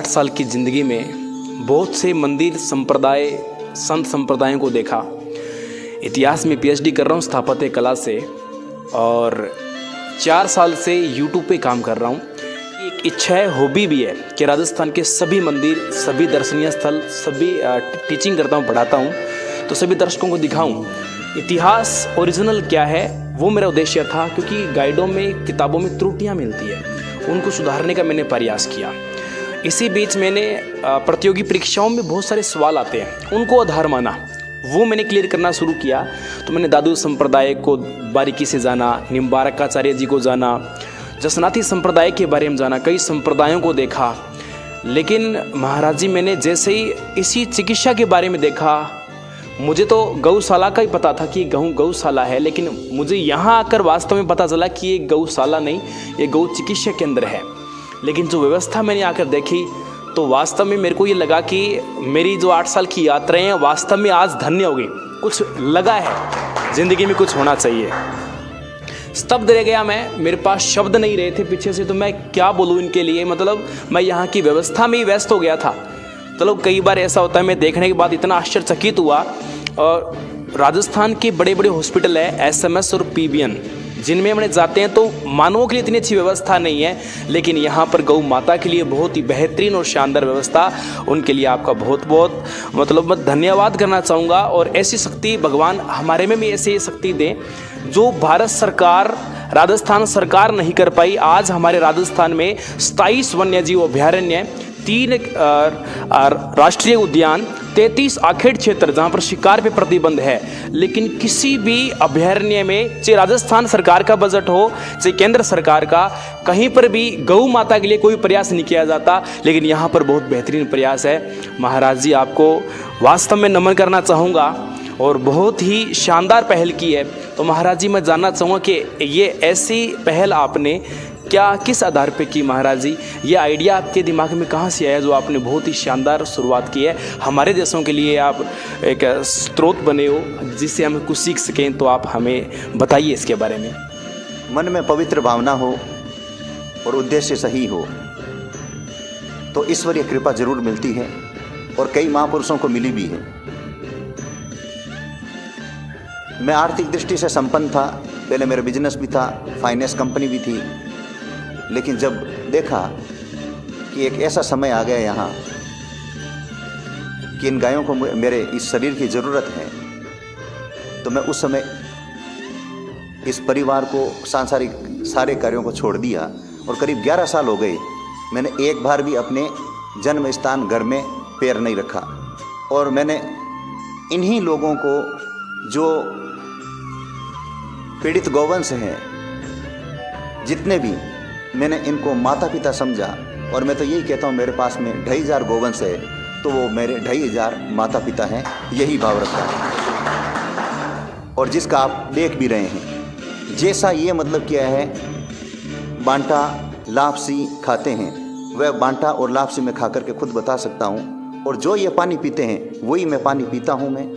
8 साल की ज़िंदगी में बहुत से मंदिर संप्रदाय संत संप्रदायों को देखा। इतिहास में पीएचडी कर रहा हूँ स्थापत्य कला से और 4 साल से यूट्यूब पे काम कर रहा हूँ। एक इच्छा है, हॉबी भी है कि राजस्थान के सभी मंदिर, सभी दर्शनीय स्थल, सभी टीचिंग करता हूँ, पढ़ाता हूँ, तो सभी दर्शकों को दिखाऊँ इतिहास ओरिजिनल क्या है। वो मेरा उद्देश्य था, क्योंकि गाइडों में, किताबों में त्रुटियाँ मिलती है, उनको सुधारने का मैंने प्रयास किया। इसी बीच मैंने प्रतियोगी परीक्षाओं में बहुत सारे सवाल आते हैं, उनको आधार माना, वो मैंने क्लियर करना शुरू किया। तो मैंने दादू संप्रदाय को बारीकी से जाना, निम्बारकाचार्य जी को जाना, जसनाथी संप्रदाय के बारे में जाना, कई संप्रदायों को देखा। लेकिन महाराज जी, मैंने जैसे ही इसी चिकित्सा के बारे में देखा, मुझे तो गौशाला का ही पता था कि गौशाला है, लेकिन मुझे यहाँ आकर वास्तव में पता चला कि ये गौशाला नहीं, ये गौ चिकित्सा केंद्र है। लेकिन जो व्यवस्था मैंने आकर देखी तो वास्तव में मेरे को ये लगा कि मेरी जो 8 साल की यात्राएं हैं वास्तव में आज धन्य हो गई। कुछ लगा है, ज़िंदगी में कुछ होना चाहिए। स्तब्ध रह गया मैं, मेरे पास शब्द नहीं रहे थे पीछे से, तो मैं क्या बोलूँ इनके लिए। मतलब मैं यहाँ की व्यवस्था में ही व्यस्त हो गया था। चलो, कई बार ऐसा होता है, मैं देखने के बाद इतना आश्चर्यचकित हुआ। और राजस्थान के बड़े बड़े हॉस्पिटल है एसएमएस और पीबीएन, जिनमें हमने जाते हैं तो मानवों के लिए इतनी अच्छी व्यवस्था नहीं है, लेकिन यहाँ पर गौ माता के लिए बहुत ही बेहतरीन और शानदार व्यवस्था। उनके लिए आपका बहुत बहुत मैं धन्यवाद करना चाहूँगा। और ऐसी शक्ति भगवान हमारे में भी ऐसी शक्ति दें जो भारत सरकार, राजस्थान सरकार नहीं कर पाई। आज हमारे राजस्थान में 27 वन्यजीव अभयारण्य, 3 राष्ट्रीय उद्यान, 33 आखेड़ क्षेत्र जहाँ पर शिकार पे प्रतिबंध है, लेकिन किसी भी अभयारण्य में, चाहे राजस्थान सरकार का बजट हो, चाहे केंद्र सरकार का, कहीं पर भी गौ माता के लिए कोई प्रयास नहीं किया जाता। लेकिन यहाँ पर बहुत बेहतरीन प्रयास है। महाराज जी, आपको वास्तव में नमन करना चाहूँगा और बहुत ही शानदार पहल की है। तो महाराज जी, मैं जानना चाहूँगा कि ये ऐसी पहल आपने क्या, किस आधार पे की महाराज जी? ये आइडिया आपके दिमाग में कहाँ से आया जो आपने बहुत ही शानदार शुरुआत की है? हमारे देशों के लिए आप एक स्रोत बने हो जिससे हम कुछ सीख सकें, तो आप हमें बताइए इसके बारे में। मन में पवित्र भावना हो और उद्देश्य सही हो तो ईश्वरीय कृपा जरूर मिलती है, और कई महापुरुषों को मिली भी है। मैं आर्थिक दृष्टि से संपन्न था, पहले मेरा बिजनेस भी था, फाइनेंस कंपनी भी थी। लेकिन जब देखा कि एक ऐसा समय आ गया यहाँ कि इन गायों को मेरे इस शरीर की ज़रूरत है, तो मैं उस समय इस परिवार को, सांसारिक सारे कार्यों को छोड़ दिया। और करीब 11 साल हो गए, मैंने एक बार भी अपने जन्म स्थान घर में पैर नहीं रखा। और मैंने इन्हीं लोगों को, जो पीड़ित गौवंश हैं, जितने भी, मैंने इनको माता पिता समझा। और मैं तो यही कहता हूँ, मेरे पास में 2500 गौवंश है तो वो मेरे 2500 माता पिता हैं, यही भाव रखता है। और जिसका आप देख भी रहे हैं, जैसा ये मतलब क्या है, बांटा लापसी खाते हैं, वह बांटा और लापसी में खा करके खुद बता सकता हूँ। और जो ये पानी पीते हैं वही मैं पानी पीता हूँ मैं।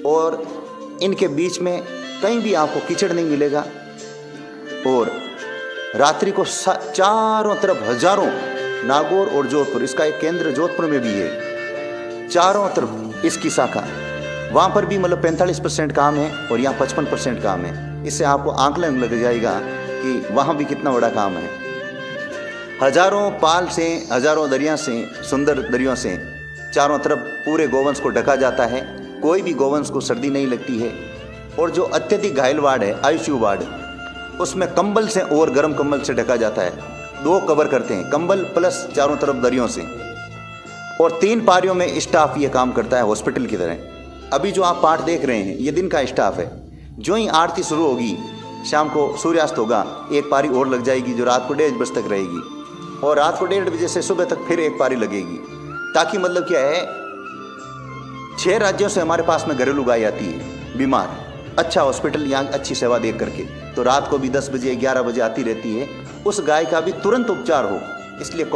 और इनके बीच में कहीं भी आपको कीचड़ नहीं मिलेगा। और रात्रि को चारों तरफ हजारों, नागौर और जोधपुर, इसका एक केंद्र जोधपुर में भी है, चारों तरफ इसकी शाखा, वहाँ पर भी 45% काम है और यहाँ 55% काम है। इससे आपको आंकलन लग जाएगा कि वहाँ भी कितना बड़ा काम है। हजारों पाल से, हजारों दरिया से, सुंदर दरियों से चारों तरफ पूरे गोवंश को ढका जाता है। कोई भी गोवंश को सर्दी नहीं लगती है। और जो अत्यधिक घायल वार्ड है, आईसीयू वार्ड, उसमें कंबल से और गर्म कंबल से ढका जाता है। 2 कवर करते हैं, कंबल प्लस चारों तरफ दरियों से। और 3 पारियों में स्टाफ ये काम करता है हॉस्पिटल की तरह। अभी जो आप पाठ देख रहे हैं, ये दिन का स्टाफ है। जो ही आरती शुरू होगी, शाम को सूर्यास्त होगा, 1 पारी और लग जाएगी, जो रात को 1:30 बजे तक रहेगी। और रात को 1:30 बजे से सुबह तक फिर 1 पारी लगेगी। ताकि मतलब क्या है, 6 राज्यों से हमारे पास में घरेलू गाय आती है बीमार, अच्छा हॉस्पिटल, यहाँ अच्छी सेवा देख करके, तो रात को भी 10 बजे 11 बजे आती रहती है। उस गाय का भी तुरंत उपचार हो, इसलिए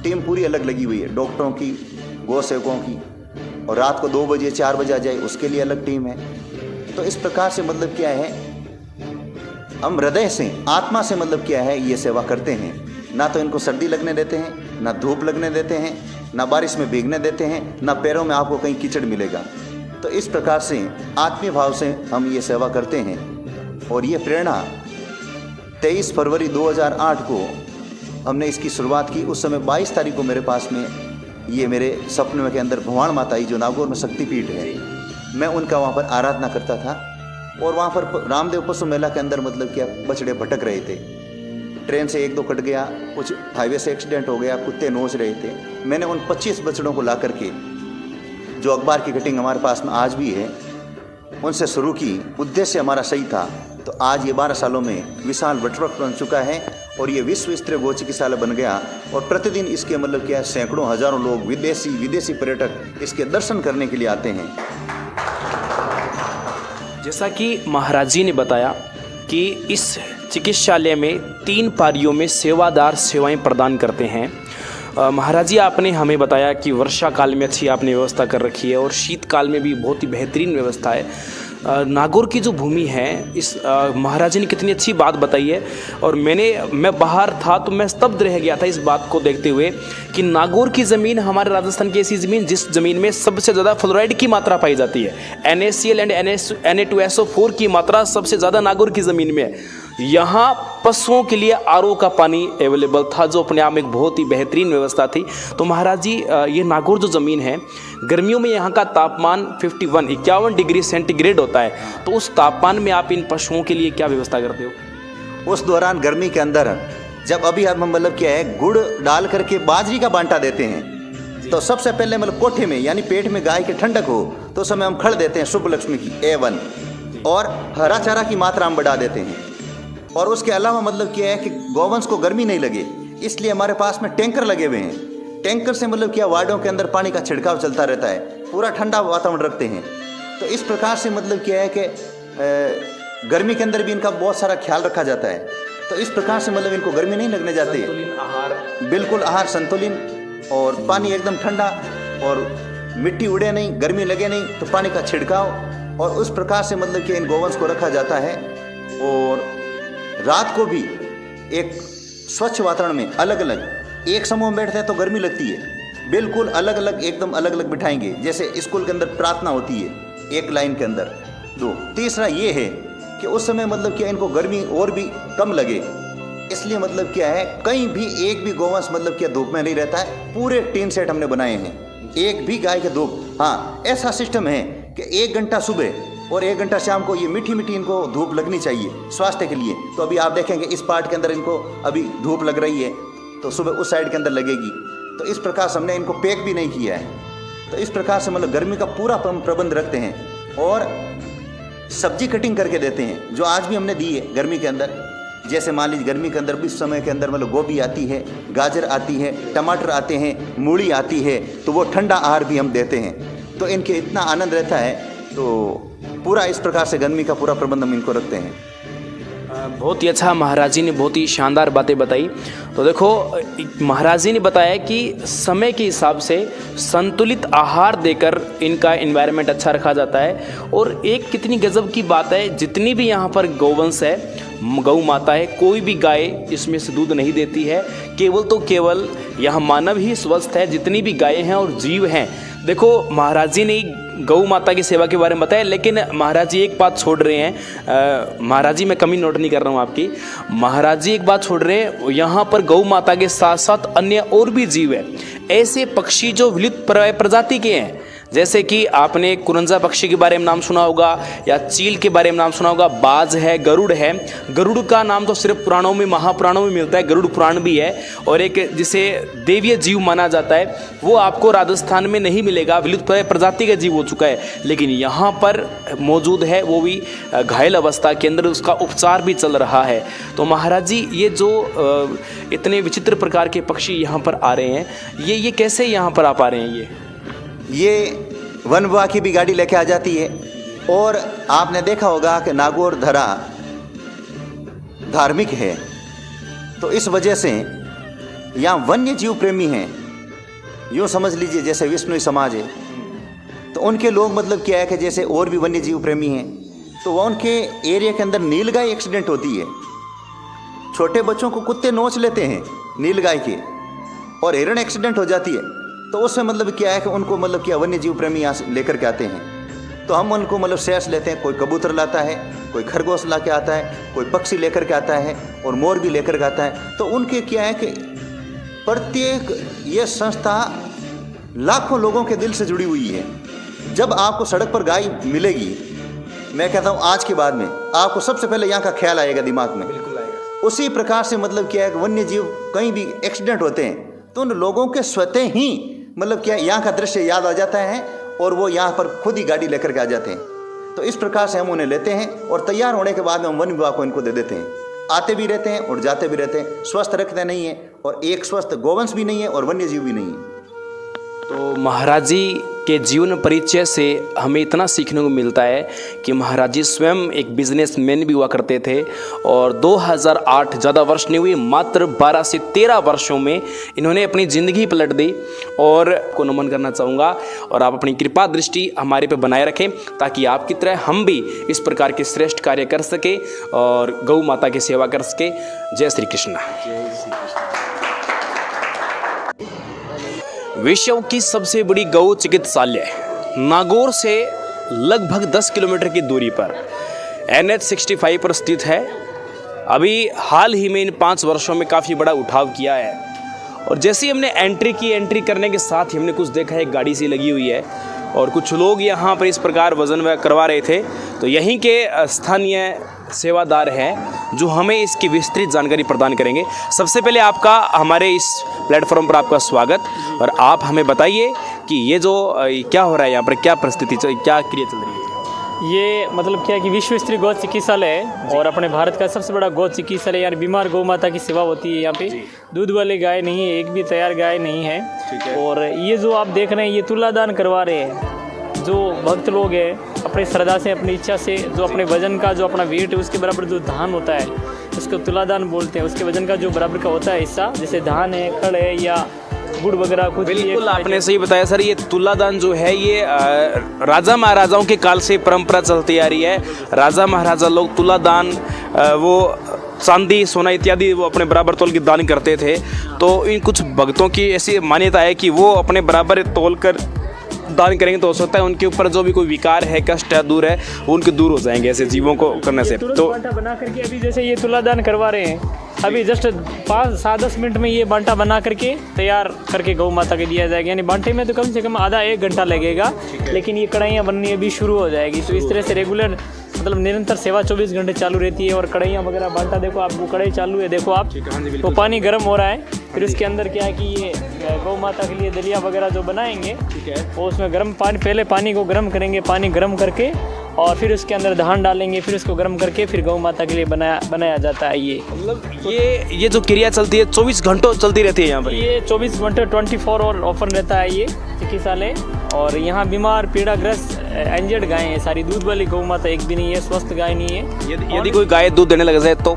टीम पूरी अलग लगी हुई है, डॉक्टरों की, गौ सेवकों की। और रात को 2 बजे 4 बजे आ जाए, उसके लिए अलग टीम है। तो इस प्रकार से मतलब क्या है, हम हृदय से, आत्मा से मतलब क्या है, ये सेवा करते हैं। ना तो इनको सर्दी लगने देते हैं, ना धूप लगने देते हैं, ना बारिश में भीगने देते हैं, ना पैरों में आपको कहीं कीचड़ मिलेगा। तो इस प्रकार से आत्मीय भाव से हम ये सेवा करते हैं। और ये प्रेरणा 23 फरवरी 2008 को हमने इसकी शुरुआत की। उस समय 22 तारीख को मेरे पास में ये मेरे सपने के अंदर भगवान माता आई, जो नागौर में शक्तिपीठ है, मैं उनका वहाँ पर आराधना करता था। और वहाँ पर रामदेव पशु मेला के अंदर मतलब क्या बछड़े भटक रहे थे, ट्रेन से 1-2 कट गया, कुछ हाईवे से एक्सीडेंट हो गया, कुत्ते नोच रहे थे। मैंने उन 25 बछड़ों को ला करके, जो अखबार की कटिंग हमारे पास में आज भी है, उनसे शुरू की। उद्देश्य हमारा सही था। तो आज ये 12 सालों में विशाल वटवृक्ष बन चुका है और ये विश्व स्तरीय गौ चिकित्सालय बन गया। और प्रतिदिन इसके मतलब क्या सैकड़ों हजारों लोग, विदेशी पर्यटक इसके दर्शन करने के लिए आते हैं। जैसा कि महाराज जी ने बताया कि इस चिकित्सालय में 3 पारियों में सेवादार सेवाएं प्रदान करते हैं। महाराज जी, आपने हमें बताया कि वर्षा काल में अच्छी आपने व्यवस्था कर रखी है और शीतकाल में भी बहुत ही बेहतरीन व्यवस्था है। नागौर की जो भूमि है, इस महाराज जी ने कितनी अच्छी बात बताई है। और मैं बाहर था तो मैं स्तब्ध रह गया था इस बात को देखते हुए कि नागौर की ज़मीन हमारे राजस्थान की ऐसी ज़मीन जिस ज़मीन में सबसे ज़्यादा फ्लोराइड की मात्रा पाई जाती है। NaCl एंड Na2SO4 की मात्रा सबसे ज़्यादा नागौर की ज़मीन में है। यहाँ पशुओं के लिए RO का पानी अवेलेबल था, जो अपने आप में एक बहुत ही बेहतरीन व्यवस्था थी। तो महाराज जी, ये नागौर जो ज़मीन है, गर्मियों में यहाँ का तापमान 51 डिग्री सेंटीग्रेड होता है। तो उस तापमान में आप इन पशुओं के लिए क्या व्यवस्था करते हो? उस दौरान गर्मी के अंदर जब अभी हम मतलब क्या है, गुड़ डाल करके बाजरी का बांटा देते हैं, तो सबसे पहले मतलब कोठे में यानी पेट में गाय के ठंडक हो तो उस समय हम खड़ देते हैं शुभ लक्ष्मी की A1, और हरा चारा की मात्रा हम बढ़ा देते हैं। और उसके अलावा मतलब क्या है कि गौवंश को गर्मी नहीं लगे, इसलिए हमारे पास में टैंकर लगे हुए हैं। टैंकर से मतलब क्या वार्डों के अंदर पानी का छिड़काव चलता रहता है, पूरा ठंडा वातावरण रखते हैं। तो इस प्रकार से मतलब क्या है कि गर्मी के अंदर भी इनका बहुत सारा ख्याल रखा जाता है। तो इस प्रकार से मतलब इनको गर्मी नहीं लगने जाती है। संतुलित आहार, बिल्कुल आहार संतुलित, और पानी एकदम ठंडा, और मिट्टी उड़े नहीं, गर्मी लगे नहीं, तो पानी का छिड़काव, और उस प्रकार से मतलब कि इन गोवंश को रखा जाता है। और रात को भी एक स्वच्छ वातावरण में अलग अलग एक समूह में बैठते हैं तो गर्मी लगती है, बिल्कुल अलग अलग, एकदम अलग अलग बिठाएंगे। जैसे स्कूल के अंदर प्रार्थना होती है एक लाइन के अंदर 2। तीसरा ये है कि उस समय मतलब क्या इनको गर्मी और भी कम लगे, इसलिए मतलब क्या है कहीं भी एक भी गोवंश मतलब क्या धूप में नहीं रहता है। पूरे टीन सेट हमने बनाए हैं, एक भी गाय के धूप, हाँ ऐसा सिस्टम है कि 1 घंटा सुबह और 1 घंटा शाम को ये मीठी मीठी इनको धूप लगनी चाहिए स्वास्थ्य के लिए। तो अभी आप देखेंगे इस पार्ट के अंदर इनको अभी धूप लग रही है, तो सुबह उस साइड के अंदर लगेगी। तो इस प्रकार से हमने इनको पैक भी नहीं किया है। तो इस प्रकार से मतलब गर्मी का पूरा प्रबंध रखते हैं। और सब्जी कटिंग करके देते हैं, जो आज भी हमने दी है गर्मी के अंदर। जैसे मान लीजिए गर्मी के अंदर भी समय के अंदर मतलब गोभी आती है, गाजर आती है, टमाटर आते हैं, मूली आती है, तो वो ठंडा आहार भी हम देते हैं। तो इनके इतना आनंद रहता है। तो पूरा इस प्रकार से गर्मी का पूरा प्रबंध हम इनको रखते हैं। बहुत ही अच्छा महाराज जी ने बहुत ही शानदार बातें बताई। तो देखो, महाराज जी ने बताया कि समय के हिसाब से संतुलित आहार देकर इनका एनवायरनमेंट अच्छा रखा जाता है। और एक कितनी गजब की बात है, जितनी भी यहाँ पर गौवंश है, गौ माता है, कोई भी गाय इसमें से दूध नहीं देती है। केवल तो केवल यहाँ मानव ही स्वस्थ है, जितनी भी गायें हैं और जीव हैं। देखो, महाराज जी ने गौ माता की सेवा के बारे में बताया, लेकिन महाराज जी एक बात छोड़ रहे हैं। महाराज जी, मैं कमी नोट नहीं कर रहा हूँ आपकी। महाराज जी एक बात छोड़ रहे हैं, यहाँ पर गौ माता के साथ साथ अन्य और भी जीव है, ऐसे पक्षी जो विलुप्त प्रजाति के हैं। जैसे कि आपने कुरंजा पक्षी के बारे में नाम सुना होगा, या चील के बारे में नाम सुना होगा, बाज है, गरुड़ है। गरुड़ का नाम तो सिर्फ पुराणों में, महापुराणों में मिलता है, गरुड़ पुराण भी है। और एक जिसे देवीय जीव माना जाता है, वो आपको राजस्थान में नहीं मिलेगा, विलुप्त प्रजाति का जीव हो चुका है। लेकिन यहाँ पर मौजूद है, वो भी घायल अवस्था के अंदर, उसका उपचार भी चल रहा है। तो महाराज जी, ये जो इतने विचित्र प्रकार के पक्षी यहाँ पर आ रहे हैं, ये कैसे यहाँ पर आ पा रहे हैं? ये वन विभाग की भी गाड़ी लेके आ जाती है। और आपने देखा होगा कि नागौर धरा धार्मिक है, तो इस वजह से यहाँ वन्य जीव प्रेमी हैं। यूँ समझ लीजिए जैसे विष्णु समाज है, तो उनके लोग मतलब क्या है कि जैसे और भी वन्य जीव प्रेमी हैं, तो वह उनके एरिया के अंदर नीलगाय एक्सीडेंट होती है, छोटे बच्चों को कुत्ते नोच लेते हैं नीलगाय के। और हिरण एक्सीडेंट हो जाती है तो उसमें मतलब क्या है कि उनको मतलब क्या वन्य जीव प्रेमी यहाँ से लेकर के आते हैं, तो हम उनको मतलब शेष लेते हैं। कोई कबूतर लाता है, कोई खरगोश ला के आता है, कोई पक्षी लेकर के आता है और मोर भी लेकर के आता है। तो उनके क्या है कि प्रत्येक ये संस्था लाखों लोगों के दिल से जुड़ी हुई है। जब आपको सड़क पर गाय मिलेगी, मैं कहता हूँ आज के बाद में आपको सबसे पहले यहाँ का ख्याल आएगा दिमाग में। बिल्कुल आएगा। उसी प्रकार से मतलब क्या है कि वन्य जीव कहीं भी एक्सीडेंट होते हैं तो उन लोगों के स्वतः ही मतलब क्या यहाँ का दृश्य याद आ जाता है और वो यहाँ पर खुद ही गाड़ी लेकर के आ जाते हैं। तो इस प्रकार से हम उन्हें लेते हैं और तैयार होने के बाद में हम वन विभाग को इनको दे देते हैं। आते भी रहते हैं और जाते भी रहते हैं, स्वस्थ रखते नहीं है और एक स्वस्थ गोवंश भी नहीं है और वन्य जीव भी नहीं है। तो महाराज जी के जीवन परिचय से हमें इतना सीखने को मिलता है कि महाराज जी स्वयं एक बिजनेसमैन भी हुआ करते थे और 2008 ज़्यादा वर्ष नहीं हुए, मात्र 12 से 13 वर्षों में इन्होंने अपनी ज़िंदगी पलट दी। और को नमन करना चाहूँगा और आप अपनी कृपा दृष्टि हमारे पे बनाए रखें ताकि आपकी तरह हम भी इस प्रकार के श्रेष्ठ कार्य कर सके और गौ माता की सेवा कर सके। जय श्री कृष्ण। विश्व की सबसे बड़ी गौ चिकित्सालय नागौर से लगभग 10 किलोमीटर की दूरी पर NH 65 पर स्थित है। अभी हाल ही में इन 5 वर्षों में काफ़ी बड़ा उठाव किया है और जैसे ही हमने एंट्री करने के साथ ही हमने कुछ देखा, एक गाड़ी सी लगी हुई है और कुछ लोग यहाँ पर इस प्रकार वजन करवा रहे थे। तो यहीं के स्थानीय सेवादार हैं जो हमें इसकी विस्तृत जानकारी प्रदान करेंगे। सबसे पहले आपका हमारे इस प्लेटफॉर्म पर आपका स्वागत और आप हमें बताइए कि ये जो क्या हो रहा है यहाँ पर, क्या परिस्थिति, क्या क्रिया चल रही है? ये मतलब क्या है कि विश्व स्तरीय गौ चिकित्सालय है और अपने भारत का सबसे बड़ा गौ चिकित्सालय। यार बीमार गौ माता की सेवा होती है यहाँ पे। दूध वाली गाय नहीं है, एक भी तैयार गाय नहीं है। और ये जो आप देख रहे हैं ये तुलादान करवा रहे हैं। जो भक्त लोग हैं अपनी श्रद्धा से, अपनी इच्छा से, जो अपने वजन का जो अपना वेट है उसके बराबर जो धान होता है उसको तुलादान बोलते हैं। उसके वजन का जो बराबर का होता है हिस्सा, जैसे धान है, खड़ है या गुड़ वगैरह कुछ। बिल्कुल आपने सही बताया सर। ये तुलादान जो है ये राजा महाराजाओं के काल से परंपरा चलती आ रही है। राजा महाराजा लोग तुलादान, वो चांदी सोना इत्यादि वो अपने बराबर तोल के दान करते थे। तो इन कुछ भक्तों की ऐसी मान्यता है कि वो अपने बराबर तोल कर दान करेंगे तो हो सकता है उनके ऊपर जो भी कोई विकार है, कष्ट है, दूर है, वो उनके दूर हो जाएंगे ऐसे जीवों को करने से। तो बांटा बना करके अभी जैसे ये तुलादान करवा रहे हैं, अभी जस्ट 5-7-10 मिनट में ये बांटा बना करके तैयार करके गौ माता के दिया जाएगा। यानी बांटे में तो कम से कम आधा 1 घंटा लगेगा, लेकिन ये कढ़ाइयाँ बननी अभी शुरू हो जाएगी। तो इस तरह से रेगुलर मतलब निरंतर सेवा 24 घंटे चालू रहती है। और कढ़ाइयाँ वगैरह बांटा देखो आप, वो कढ़ाई चालू है देखो आप, तो पानी गर्म हो रहा है। फिर उसके अंदर क्या है कि ये गौ माता के लिए दलिया वगैरह जो बनाएंगे, ठीक है, वो उसमें गर्म पानी, पहले पानी को गर्म करेंगे, पानी गर्म करके और फिर उसके अंदर धान डालेंगे, फिर उसको गर्म करके फिर गौ माता के लिए बनाया जाता है। ये मतलब ये जो क्रिया चलती है 24 घंटों चलती रहती है यहाँ पर। ये 24 घंटे 24 और ऑफर रहता है ये चिकित्सालय। और यहाँ बीमार पीड़ाग्रस्त इंजर्ड गाय हैं सारी। दूध वाली गौ माता एक भी नहीं है, स्वस्थ गाय नहीं है। यदि कोई गाय दूध देने लग जाए तो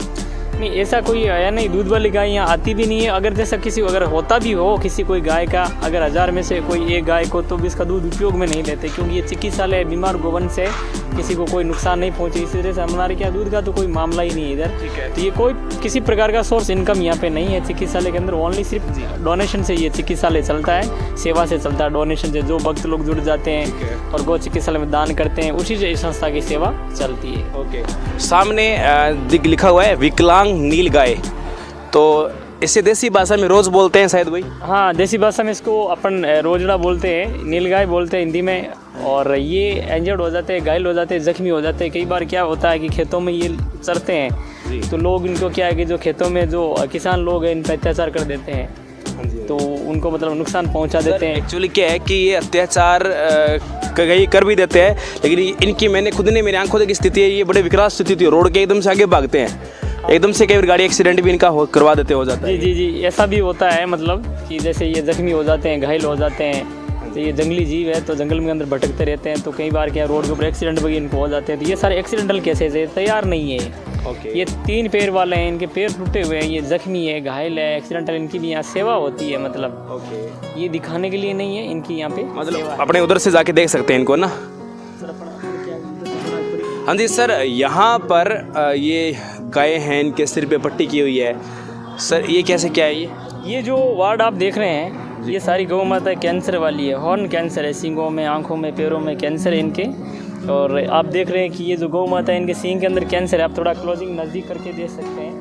नहीं, ऐसा कोई है नहीं। दूध वाली गाय यहाँ आती भी नहीं है। अगर जैसा किसी अगर होता भी हो किसी कोई गाय का, अगर 1000 में से कोई एक गाय को, तो भी इसका दूध उपयोग में नहीं लेते क्योंकि ये चिकित्सालय बीमार गोवंश से किसी को कोई नुकसान नहीं पहुँचे। इसी तरह से हमारे क्या दूध का तो कोई मामला ही नहीं है इधर। तो ये कोई किसी प्रकार का सोर्स इनकम यहाँ पे नहीं है चिकित्सालय के अंदर। ओनली सिर्फ डोनेशन से ये चिकित्सालय चलता है, सेवा से चलता है। डोनेशन से जो भक्त लोग जुड़ जाते हैं और गौ चिकित्सालय में दान करते हैं, उसी से इस संस्था की सेवा चलती है। ओके, सामने लिखा हुआ है विकलांग नील गाय, तो इसे देसी भाषा में रोज बोलते हैं शायद भाई। हाँ, देसी भाषा में इसको अपन रोजड़ा बोलते हैं, नील गाय बोलते हैं हिंदी में। और ये इंजर्ड हो जाते हैं, घायल हो जाते हैं, जख्मी हो जाते हैं। कई बार क्या होता है कि खेतों में ये चरते हैं, तो लोग इनको क्या है कि जो खेतों में जो किसान लोग हैं इन पर अत्याचार कर देते हैं, तो उनको मतलब नुकसान पहुंचा देते हैं। एक्चुअली क्या है कि ये अत्याचार कई कर भी देते हैं, लेकिन इनकी मैंने खुद ने मेरी आंखों देखी स्थिति है। ये बड़े विकराल स्थिति थी, रोड के एकदम से आगे भागते हैं, एकदम से कई बार गाड़ी एक्सीडेंट भी इनका करवा देते हो जाता है। जी, ऐसा भी होता है। मतलब कि जैसे ये जख्मी हो जाते हैं, घायल हो जाते हैं। तो ये जंगली जीव है तो जंगल में अंदर भटकते रहते हैं, तो कई बार क्या रोड के ऊपर एक्सीडेंट वगैरह इनको हो जाते हैं। तो ये सारे एक्सीडेंटल केसेस है, तैयार नहीं है। ये 3 पैर वाले हैं, इनके पैर टूटे हुए हैं, ये जख्मी है, घायल है, एक्सीडेंटल। इनकी भी यहाँ सेवा होती है। मतलब ये दिखाने के लिए नहीं है, इनकी यहाँ पे मतलब अपने उधर से जाके देख सकते हैं इनको ना। हाँ जी सर, यहाँ पर ये गाय हैं, इनके सिर पे पट्टी की हुई है। सर ये कैसे क्या है ये जो वार्ड आप देख रहे हैं ये सारी गौ माता कैंसर वाली है। हॉर्न कैंसर है, सींगों में, आंखों में, पैरों में कैंसर है इनके। और आप देख रहे हैं कि ये जो गौ माता है इनके सींग के अंदर कैंसर है। आप थोड़ा क्लोजिंग नज़दीक करके देख सकते हैं,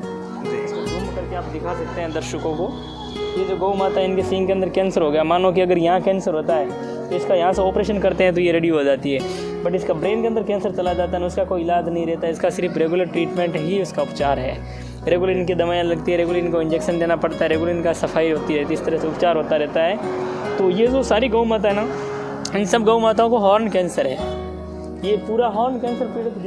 इसको जूम करके आप दिखा सकते हैं दर्शकों को। ये जो गौ माता है इनके सींग के अंदर कैंसर हो गया। मानो कि अगर यहाँ कैंसर होता है तो इसका यहाँ से ऑपरेशन करते हैं तो ये रेडी हो जाती है, बट इसका ब्रेन के अंदर कैंसर चला जाता है ना, उसका कोई इलाज नहीं रहता। इसका सिर्फ रेगुलर ट्रीटमेंट ही उसका उपचार है। रेगुलर इनकी दवाइयाँ लगती है, रेगुलर इनको इंजेक्शन देना पड़ता है, रेगुलर इनका सफाई होती रहती है, इस तरह से उपचार होता रहता है। तो ये जो सारी गौ माता है ना, इन सब गौ माताओं को हॉर्न कैंसर है। ये पूरा हॉर्न कैंसर पीड़ित